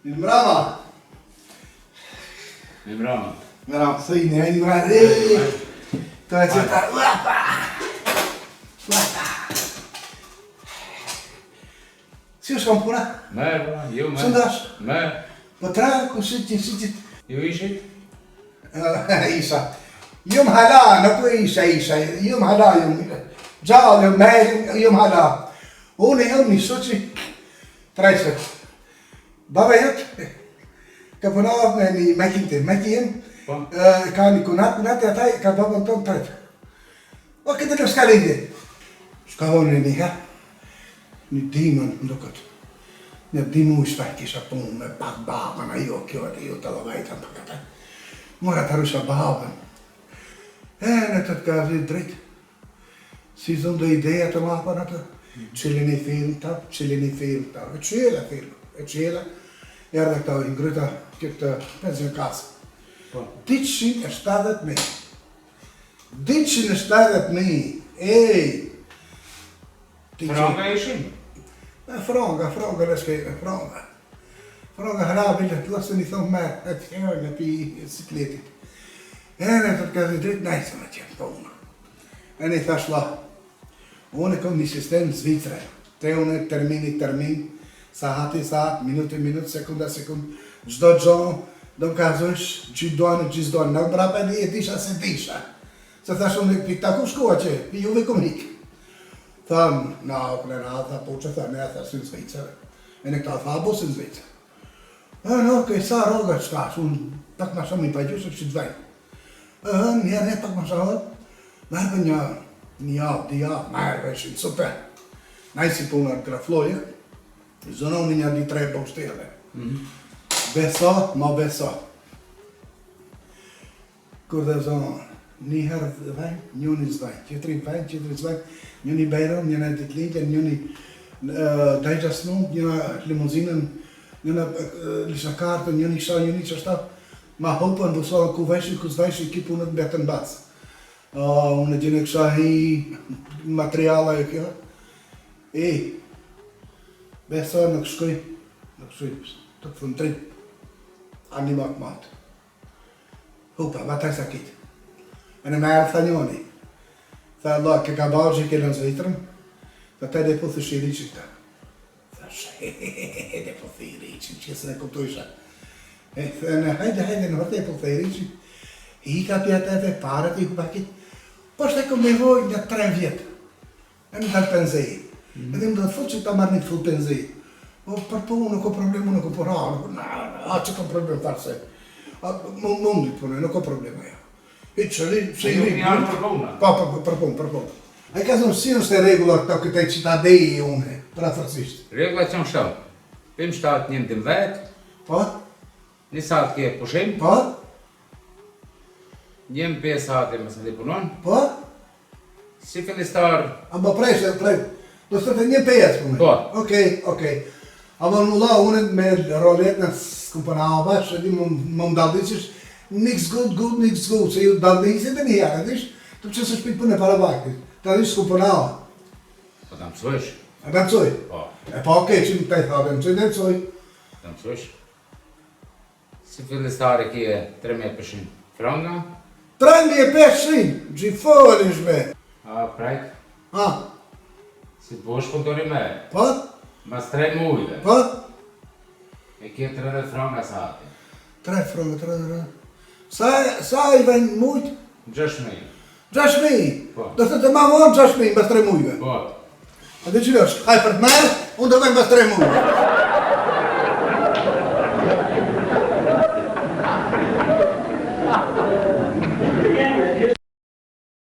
Mirëmbrëma. Mirëmbrëma. Mirëmbrëma, thëjnë, e një mërë, të e qëta, uapa. Si është kam puna? Merë, ju merë. Së ndash? Merë. Po tra, ku shqit. Ju ishit? Isha. Jum hala, nuk isha. Jum hala, gjallë, merë, jum hala. Unë e një soqi, trajse. Baba jëtë, ka punat me një mekin, ka një kunat, ataj ka babën tonë tërët. O, këtë në shka lindje. Shka vonë një një dimën në këtë. Një dimu i shpajt isha punë me pak babën, a jo, kjo atë jo të lovajtën për këtë. Mora të rusha babën. Në të ka vëzit drejtë. Si zonë do ideja të mapën atë. Qëllin i firmë ta, e qëllë. Erdhe këta i ngryta këtë pension kasë. 270.000. 270.000. Ej! Franga ishin? Franga, franga. Franga hrabilë, të lasën i thonë merë, e të herë në pi sikletit. Në të të këzë dritë, najse me qenë të unë. E në i thash la, unë e kom një sistem në Zvicre. Te unë e termin, sahati, minuti, sekunda, gjdo gjonë, do më kazosh, gjithdojnë, në mbrapa e disha se disha. Se thash unë, pi ta ku shkua që, pi juve kom hikë. Thamë, po që thamë, e thasë në Zvicre. E në këta tha, bosë në Zvicre. Okej, sa roga qka, unë pak ma shumë i pajgjusë që të vajnë. Njerë, pak ma shumë, merë për një javë, di javë, merë për shumë, super. Najë si punë të rafloje, zonë një di 3 bostele. Beso, ma beso. Kur dhe zonë, një herë vajnë, njëni zvajnë, qëtëri zvajnë, njëni bejron, njëna ditlitje, njëni dajgjasnu, njëna limuzinën, njëna lisha kartën, njëni qështa, ma hopën, vësohën ku vajshë, ku zvajshë, ki punët betën bacë. Unë gjene kësha hi materiala e kjo. Beso nuk shkoj, të këthën trin, ani mak matë. Hupa, bataj sa kitë. E në merë tha njoni. Tha Allah, ke ka bajë ke në Zvitrën, tha te dhe puthë shiri që këta. Tha dhe puthë i riqin, që se ne kuptojsha. Hajde, në vërte puthë i riqin. I ka pjateve, parët i kupakit. Po shte kom nevoj një 3 vjetë. E më dalë penzej. Edhe më do të fut që ta marrë një të fut penzej. Po për punë, nuk o problemu, nuk o përra. Që kom problem farse. Mundi punë, nuk o problema ja. I qëri, që i rikë. Janë për punë? Për punë. A i ka zonë, si nështë e regullat të këtej që ta deji une, për atërësisht? Regullat që në shumë. Pim 7 njëm të mvetë. Po? Një satë kje pushim. Po? Njëm 5 satë e mësë në punon. Po? Si filistar... A më prej. Do së të një pejas për me? Po. Okej. A më nulla unë me rolet në skupën ava, që di më mdaldiqish, niks good, se ju daldiqit e një jarë, edish, të që se shpit punë e para baktit, të edish skupën ava. Po të mësojsh. A të mësoj? Po. E pa okej, që më të i thadë, mësoj dhe mësoj. Të mësojsh. Si filistar e kje 3.500 franga. 3.500, gjifolish me. A prajt. Ha? Si të bosh pëndori me. Po? Mas 3 mujve. Po? E kje 30 franga sati. 3 franga. Sa i vajnë mujt? 6.000. 6.000? Po. Do të të ma vonë 6.000 mbas 3 mujve. Po. A dhe qëllë është, haj për të merë, unë do vajnë mbas 3 mujve.